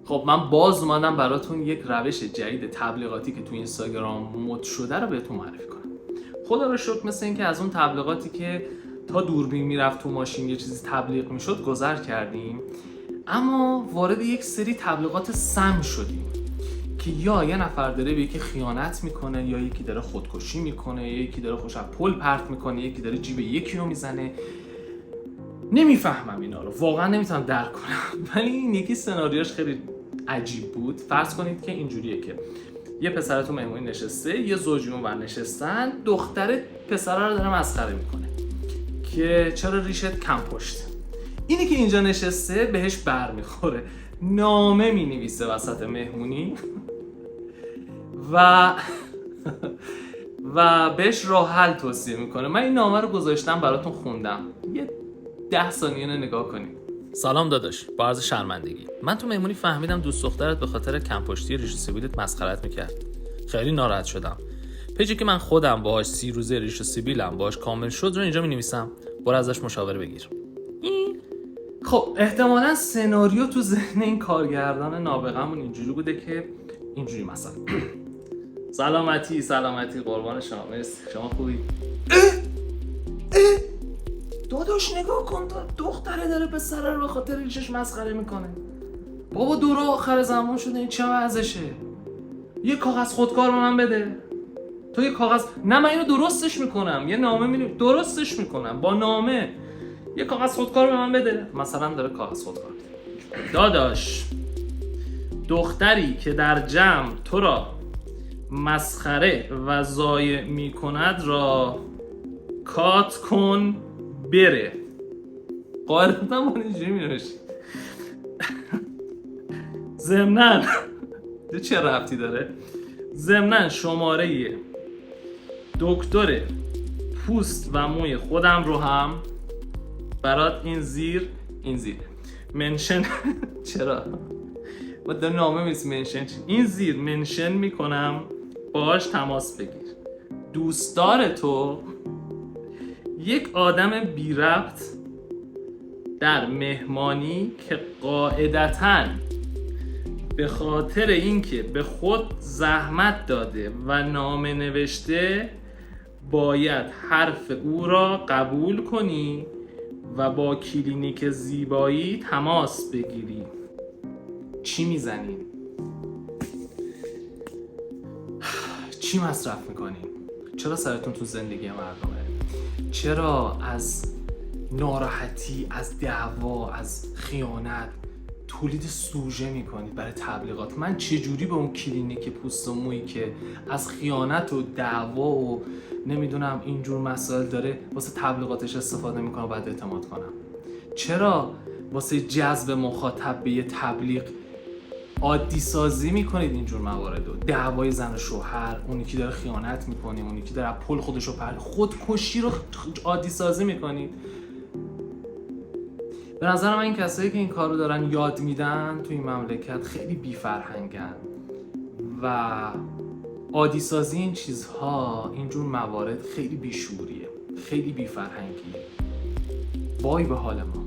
خب من باز اومدم براتون یک روش جدید تبلیغاتی که تو اینستاگرام مد شده رو بهتون معرفی کنم. خدا رو شکر مثل این که از اون تبلیغاتی که تا دوربین میرفت تو ماشین یه چیزی تبلیغ میشد گذر کردیم، اما وارد یک سری تبلیغات سم شدیم که یا یه نفر داره به یکی خیانت میکنه، یا یکی داره خودکشی میکنه، یا یکی داره خوش از پل پرت میکنه، یکی داره جیب یکی رو میزنه. نمیفهمم اینا رو، واقعا نمیتونم درک کنم. ولی این یکی سناریوش خیلی عجیب بود. فرض کنید که اینجوریه که یه پسر تو مهمونی نشسته، یه زوجی اونور نشستن، دختر پسر رو داره مسخره میکنه که چرا ریشت کم پشت. اینی که اینجا نشسته بهش بر میخوره، نامه مینویسه وسط مهمونی و بهش راه حل توصیه میکنه. من این نامه رو گذاشتم براتون خوندم، یه 10 ثانیه نگاه کنید. سلام داداش، با عرض شرمندگی، من تو مهمونی فهمیدم دوست دخترت به خاطر کمپشتی ریش سیبیلت مسخرت میکرد. خیلی ناراحت شدم. پیجی که من خودم باهاش 30 روزه ریش سیبیلم باهاش کامل شد رو اینجا مینویسم، برو ازش مشاوره بگیر. خب احتمالاً سناریو تو ذهن این کارگردان نابغه‌مون اینجوری بوده که اینجوری مثلا سلامتی قربان شما، مرسی، شما خوبی؟ داداش نگاه کن، دختره داره پسره رو به خاطر ریشش مسخره میکنه. بابا دور آخر زمان شده، این چه وضعشه؟ یه کاغذ خودکار به من بده. تو یه کاغذ، نه من اینو درستش میکنم، یه نامه درستش میکنم با نامه. یه کاغذ خودکار به من بده. مثلا داره کاغذ خودکار میده. داداش دختری که در جمع تو را مسخره و ضایع میکند را کات کن بره. قاعدتا من اینجوری می‌نوشت. ضمناً چه ربطی داره؟ ضمناً شماره دکتر پوست و موی خودم رو هم برات این زیر منشن چرا؟ با در نامه میست منشن این زیر منشن میکنم، باهاش تماس بگیر. دوستدار تو یک آدم بی ربط در مهمانی که قاعدتاً به خاطر اینکه به خود زحمت داده و نامه نوشته باید حرف او را قبول کنی و با کلینیک زیبایی تماس بگیری. چی میزنی؟ چی مصرف میکنی؟ چرا سرتون تو زندگی مردمه؟ چرا از ناراحتی، از دعوا، از خیانت تولید سوژه میکنید برای تبلیغات؟ من چجوری به اون کلینیک پوست و مویی که از خیانت و دعوا و نمیدونم اینجور مسائل داره واسه تبلیغاتش استفاده میکنه باید اعتماد کنم؟ چرا واسه جذب مخاطب به یه تبلیغ عادی سازی میکنید اینجور موارد رو؟ دعوای زن و شوهر، اونی که داره خیانت میکنه، اونی که داره پل خودش رو خودکشی رو عادی سازی میکنید. به نظر من این کسایی که این کار رو دارن یاد میدن تو این مملکت خیلی بی فرهنگن و عادی سازی این چیزها، اینجور موارد خیلی بیشوریه، خیلی بی فرهنگیه. وای به حال ما.